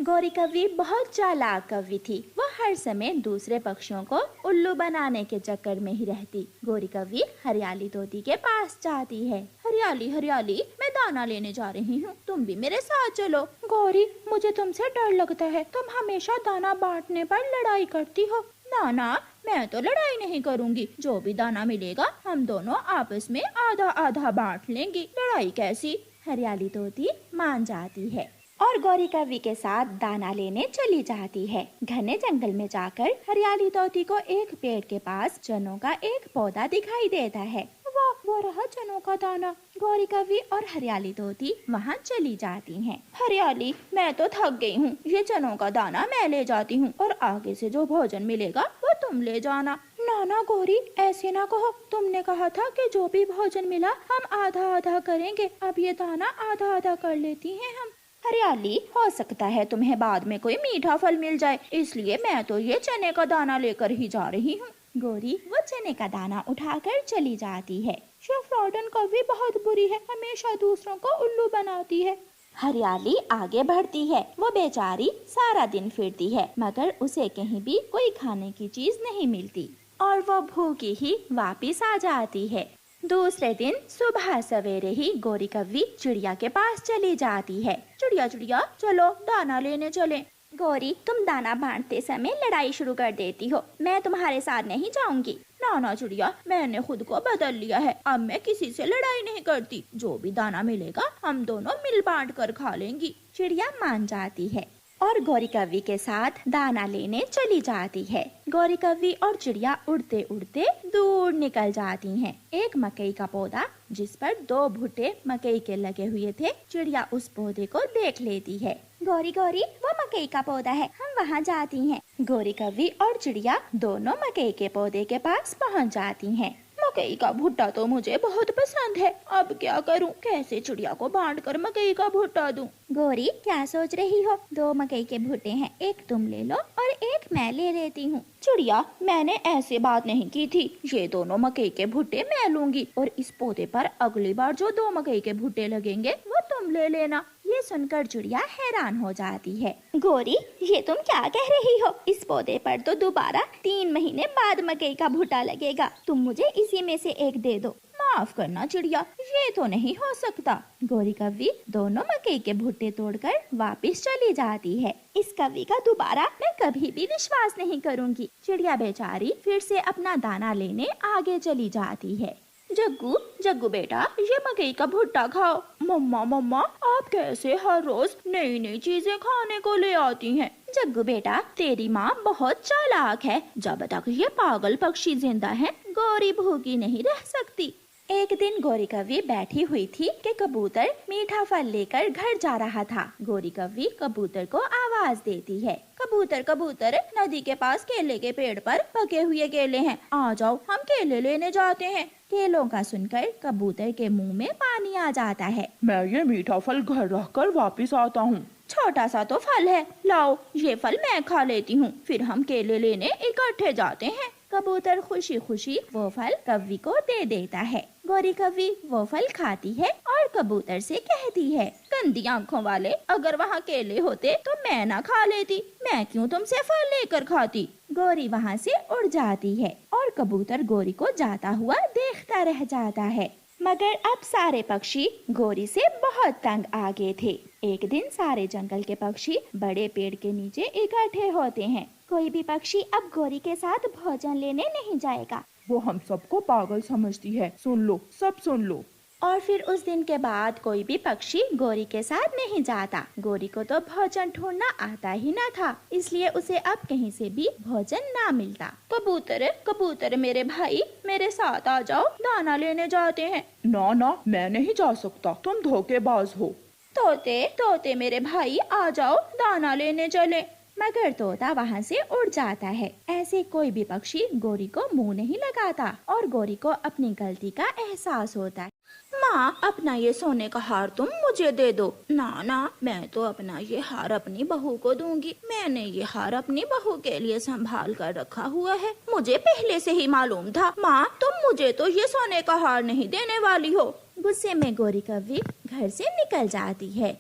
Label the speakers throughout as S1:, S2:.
S1: गौरी कव्वी बहुत चालाक कव्वी थी। वो हर समय दूसरे पक्षियों को उल्लू बनाने के चक्कर में ही रहती। गौरी कव्वी हरियाली तोती के पास जाती है। हरियाली हरियाली, मैं दाना लेने जा रही हूँ, तुम भी मेरे साथ चलो। गौरी, मुझे तुमसे डर लगता है, तुम हमेशा दाना बांटने पर लड़ाई करती हो। ना, मैं तो लड़ाई नहीं करूँगी। जो भी दाना मिलेगा हम दोनों आपस में आधा आधा बांट लेंगे। लड़ाई कैसी? हरियाली तोती मान जाती है और गौरी कव्वी के साथ दाना लेने चली जाती है। घने जंगल में जाकर हरियाली तोती को एक पेड़ के पास चनों का एक पौधा दिखाई देता है। वाह, वो रहा चनों का दाना। गौरी कव्वी और हरियाली तोती वहाँ चली जाती हैं। हरियाली, मैं तो थक गई हूँ, ये चनों का दाना मैं ले जाती हूँ और आगे से जो भोजन मिलेगा वो तुम ले जाना। ना गौरी, ऐसे ना कहो, तुमने कहा था कि जो भी भोजन मिला हम आधा आधा करेंगे। अब ये दाना आधा आधा कर लेती हैं हम। हरियाली, हो सकता है तुम्हें बाद में कोई मीठा फल मिल जाए, इसलिए मैं तो ये चने का दाना लेकर ही जा रही हूँ। गौरी वो चने का दाना उठाकर चली जाती है। शेफ रॉडन कव्वी बहुत बुरी है, हमेशा दूसरों को उल्लू बनाती है। हरियाली आगे बढ़ती है। वो बेचारी सारा दिन फिरती है मगर उसे कहीं भी कोई खाने की चीज नहीं मिलती और वो भूखी ही वापिस आ जाती है। दूसरे दिन सुबह सवेरे ही गौरी कव्वी चिड़िया के पास चली जाती है। चिड़िया चिड़िया, चलो दाना लेने चले। गौरी, तुम दाना बांटते समय लड़ाई शुरू कर देती हो, मैं तुम्हारे साथ नहीं जाऊंगी। ना चिड़िया, मैंने खुद को बदल लिया है, अब मैं किसी से लड़ाई नहीं करती। जो भी दाना मिलेगा हम दोनों मिल बांट कर खा लेंगी। चिड़िया मान जाती है और गौरी कव्वी के साथ दाना लेने चली जाती है। गौरी कव्वी और चिड़िया उड़ते उड़ते दूर निकल जाती हैं। एक मकई का पौधा जिस पर 2 भुट्टे मकई के लगे हुए थे, चिड़िया उस पौधे को देख लेती है। गौरी, वो मकई का पौधा है, हम वहाँ जाती हैं। गौरी कव्वी और चिड़िया दोनों मकई के पौधे के पास पहुँच जाती हैं। मकई का भुट्टा तो मुझे बहुत पसंद है, अब क्या करूं? कैसे चिड़िया को बांट कर मकई का भुट्टा दूं? गौरी, क्या सोच रही हो? 2 मकई के भुट्टे हैं, एक तुम ले लो और एक मैं ले लेती हूँ। चिड़िया, मैंने ऐसे बात नहीं की थी, ये दोनों मकई के भुट्टे मैं लूंगी और इस पौधे पर अगली बार जो 2 मकई के भुट्टे लगेंगे वो तुम ले लेना। ये सुनकर चिड़िया हैरान हो जाती है। गौरी, ये तुम क्या कह रही हो? इस पौधे पर तो दोबारा 3 महीने बाद मकई का भुट्टा लगेगा, तुम मुझे इसी में से एक दे दो। माफ करना चिड़िया, ये तो नहीं हो सकता। गौरी कव्वी दोनों मकई के भुट्टे तोड़कर वापस चली जाती है। इस कव्वी का दोबारा मैं कभी भी विश्वास नहीं करूंगी। चिड़िया बेचारी फिर से अपना दाना लेने आगे चली जाती है। जग्गू बेटा, ये मकई का भुट्टा खाओ। मम्मा, आप कैसे हर रोज नई नई चीजें खाने को ले आती हैं? जग्गू बेटा, तेरी माँ बहुत चालाक है, जब तक ये पागल पक्षी जिंदा है गौरी भूखी नहीं रह सकती। एक दिन गौरी कव्वी बैठी हुई थी कि कबूतर मीठा फल लेकर घर जा रहा था। गौरी कव्वी कबूतर को आवाज देती है। कबूतर, नदी के पास केले के पेड़ पर पके हुए केले हैं, आ जाओ, हम केले लेने जाते हैं। केलों का सुनकर कबूतर के मुंह में पानी आ जाता है।
S2: मैं ये मीठा फल घर रखकर वापस आता हूँ।
S1: छोटा सा तो फल है, लाओ ये फल मैं खा लेती हूँ, फिर हम केले लेने इकट्ठे जाते हैं। कबूतर खुशी खुशी वो फल कव्वी को दे देता है। गौरी कव्वी वो फल खाती है और कबूतर से कहती है, गंदी आंखों वाले, अगर वहाँ केले होते तो मैं ना खा लेती, मैं क्यों तुमसे फल लेकर खाती। गौरी वहाँ से उड़ जाती है और कबूतर गौरी को जाता हुआ देखता रह जाता है। मगर अब सारे पक्षी गौरी से बहुत तंग आ गए थे। एक दिन सारे जंगल के पक्षी बड़े पेड़ के नीचे इकट्ठे होते हैं। कोई भी पक्षी अब गौरी के साथ भोजन लेने नहीं जाएगा।
S2: वो हम सबको पागल समझती है, सुन लो, सब सुन लो।
S1: और फिर उस दिन के बाद कोई भी पक्षी गौरी के साथ नहीं जाता। गौरी को तो भोजन ढूंढना आता ही ना था, इसलिए उसे अब कहीं से भी भोजन ना मिलता। कबूतर मेरे भाई, मेरे साथ आ जाओ, दाना लेने जाते हैं।
S2: ना, मैं नहीं जा सकता, तुम धोखेबाज हो।
S1: तोते मेरे भाई, आ जाओ, दाना लेने चले। मगर तोता वहाँ से उड़ जाता है। ऐसे कोई भी पक्षी गौरी को मुंह नहीं लगाता और गौरी को अपनी गलती का एहसास होता है। माँ, अपना ये सोने का हार तुम मुझे दे दो। ना, मैं तो अपना ये हार अपनी बहू को दूंगी। मैंने ये हार अपनी बहू के लिए संभाल कर रखा हुआ है, मुझे पहले से ही मालूम था। माँ, तुम मुझे तो ये सोने का हार नहीं देने वाली हो। गुस्से में गौरी कव्वी घर से निकल जाती है।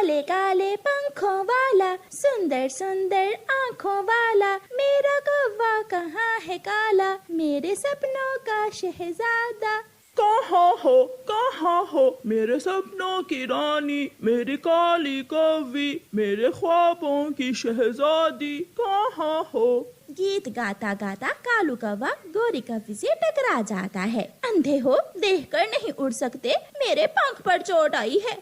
S1: काले काले पंखों वाला, सुंदर सुंदर आँखों वाला, मेरा कौवा कहाँ है काला, मेरे सपनों का शहजादा।
S2: कहाँ हो मेरे सपनों की रानी, मेरी काली कौवी, मेरे ख्वाबों की शहजादी, कहाँ हो।
S1: गीत गाता गाता कालू कौवा गोरी कौवी से टकरा जाता है। अंधे हो, देखकर नहीं उड़ सकते, मेरे पंख पर चोट आई है।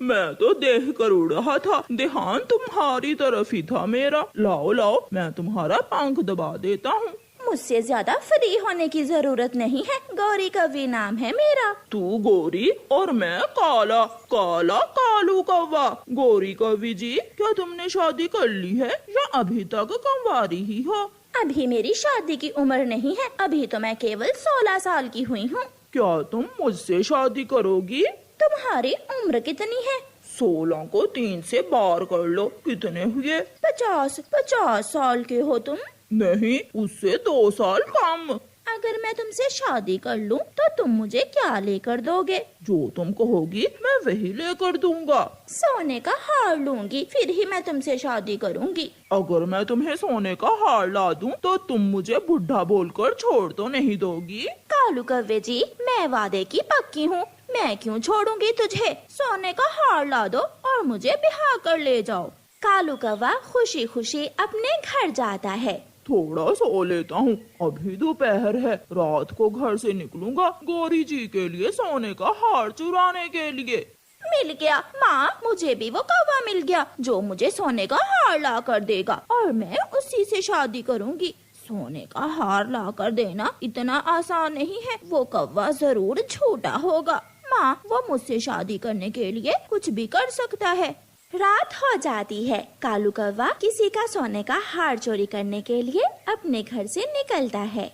S2: मैं तो देख कर उड़ रहा था, ध्यान तुम्हारी तरफ ही था मेरा। लाओ लाओ, मैं तुम्हारा पंख दबा देता हूँ।
S1: मुझसे ज्यादा फ्री होने की जरूरत नहीं है, गौरी कौवी नाम है मेरा।
S2: तू गोरी और मैं काला, काला कालू कौवा। गोरी कौवी जी, क्या तुमने शादी कर ली है या अभी तक कंवारी ही हो?
S1: अभी मेरी शादी की उम्र नहीं है, अभी तो मैं केवल 16 साल की हुई हूँ।
S2: क्या तुम मुझसे शादी करोगी?
S1: तुम्हारी उम्र कितनी है?
S2: 16 को 3 से बार कर लो, कितने हुए?
S1: 50 साल के हो तुम?
S2: नहीं, उससे 2 साल कम।
S1: अगर मैं तुमसे शादी कर लूं तो तुम मुझे क्या लेकर दोगे?
S2: जो तुम कहोगी मैं वही लेकर दूंगा।
S1: सोने का हार लूंगी, फिर ही मैं तुमसे शादी करूंगी।
S2: अगर मैं तुम्हें सोने का हार ला दूं तो तुम मुझे बुढ़ा बोलकर छोड़ तो नहीं दोगी?
S1: कालू कौवे जी, मैं वादे की पक्की हूँ, मैं क्यों छोड़ूंगी तुझे। सोने का हार ला दो और मुझे ब्याह कर ले जाओ। कालू कौवा खुशी खुशी अपने घर जाता है।
S2: थोड़ा सो लेता हूँ, अभी दोपहर है, रात को घर से निकलूंगा गोरी जी के लिए सोने का हार चुराने के लिए।
S1: मिल गया माँ, मुझे भी वो कौवा मिल गया जो मुझे सोने का हार ला कर देगा और मैं उसी से शादी करूँगी। सोने का हार ला कर देना इतना आसान नहीं है, वो कौवा जरूर झूठा होगा। माँ, वो मुझसे शादी करने के लिए कुछ भी कर सकता है। रात हो जाती है। कालू कौवा किसी का सोने का हार चोरी करने के लिए अपने घर से निकलता है।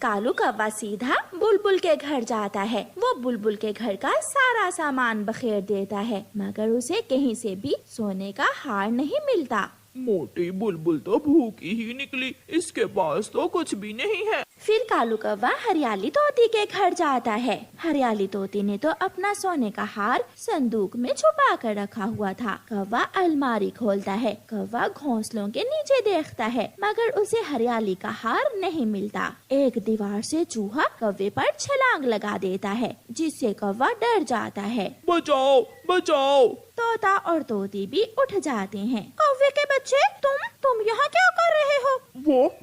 S1: कालू कौवा सीधा बुलबुल के घर जाता है। वो बुलबुल के घर का सारा सामान बखेर देता है, मगर उसे कहीं से भी सोने का हार नहीं मिलता।
S2: मोटी बुलबुल तो भूखी ही निकली, इसके पास तो कुछ भी नहीं है।
S1: फिर कालू कौवा हरियाली तोती के घर जाता है। हरियाली तोती ने तो अपना सोने का हार संदूक में छुपा कर रखा हुआ था। कौवा अलमारी खोलता है, कौवा घोंसलों के नीचे देखता है, मगर उसे हरियाली का हार नहीं मिलता। एक दीवार से चूहा कौवे पर छलांग लगा देता है, जिससे कौवा डर जाता है।
S2: बचाओ बचाओ।
S1: तोता और तोती भी उठ जाते हैं। कौवे के बच्चे, तुम यहाँ क्या कर रहे हो?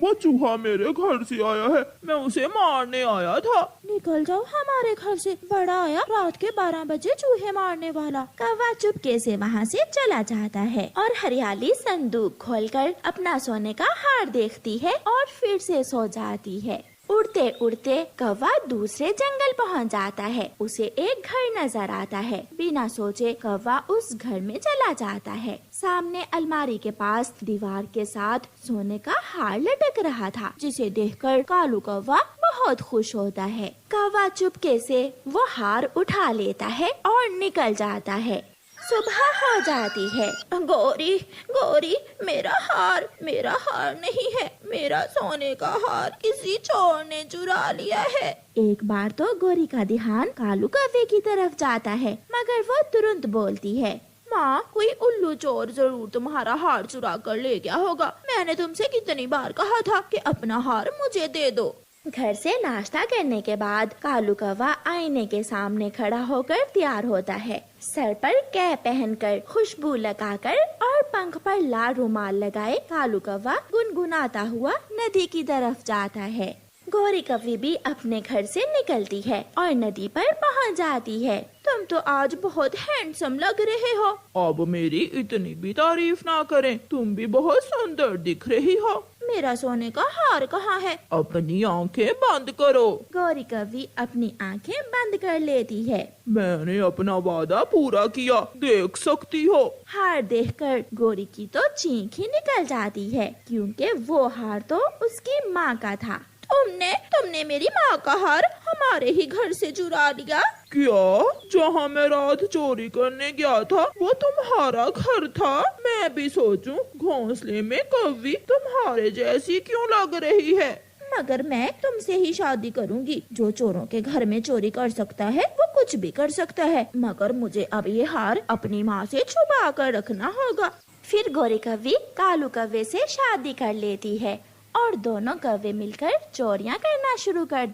S2: वो चूहा मेरे घर से आया है, मैं उसे मारने आया था।
S1: निकल जाओ हमारे घर से, बड़ा आया रात के 12 बजे चूहे मारने वाला। कौवा चुपके से वहाँ से चला जाता है और हरियाली संदूक खोलकर अपना सोने का हार देखती है और फिर से सो जाती है। उड़ते उड़ते कौवा दूसरे जंगल पहुंच जाता है। उसे एक घर नजर आता है। बिना सोचे कौवा उस घर में चला जाता है। सामने अलमारी के पास दीवार के साथ सोने का हार लटक रहा था, जिसे देखकर कालू कौवा बहुत खुश होता है। कौवा चुपके से वो हार उठा लेता है और निकल जाता है। सुबह हो जाती है। गोरी गोरी, मेरा हार नहीं है, मेरा सोने का हार किसी चोर ने चुरा लिया है। एक बार तो गोरी का ध्यान कालू कौवे की तरफ जाता है, मगर वो तुरंत बोलती है, माँ, कोई उल्लू चोर जरूर तुम्हारा हार चुरा कर ले गया होगा। मैंने तुमसे कितनी बार कहा था कि अपना हार मुझे दे दो। घर से नाश्ता करने के बाद कालू कौवा आईने के सामने खड़ा होकर तैयार होता है। सर पर कैप पहनकर, खुशबू लगाकर और पंख पर लाल रुमाल लगाए कालू कौवा गुनगुनाता हुआ नदी की तरफ जाता है। गोरी कौवी भी अपने घर से निकलती है और नदी पर पहुंच जाती है। तुम तो आज बहुत हैंडसम लग रहे हो।
S2: अब मेरी इतनी भी तारीफ ना करें, तुम भी बहुत सुंदर दिख रही हो।
S1: मेरा सोने का हार कहाँ है?
S2: अपनी आंखें बंद करो।
S1: गौरी कौवी अपनी आंखें बंद कर लेती है।
S2: मैंने अपना वादा पूरा किया, देख सकती हो।
S1: हार देखकर गोरी की तो चीख ही निकल जाती है, क्योंकि वो हार तो उसकी माँ का था। तुमने मेरी माँ का हार हमारे ही घर से चुरा लिया।
S2: क्या? जहाँ मैं रात चोरी करने गया था वो तुम्हारा घर था? मैं भी सोचूं, घोंसले में कौवी तुम्हारे जैसी क्यों लग रही है।
S1: मगर मैं तुमसे ही शादी करूंगी। जो चोरों के घर में चोरी कर सकता है वो कुछ कुछ भी कर सकता है, मगर मुझे अब ये हार अपनी माँ से छुपा कर रखना होगा। फिर गोरी कौवी कालू कौवे से शादी कर लेती है और दोनों कौवे मिलकर चोरियां करना शुरू कर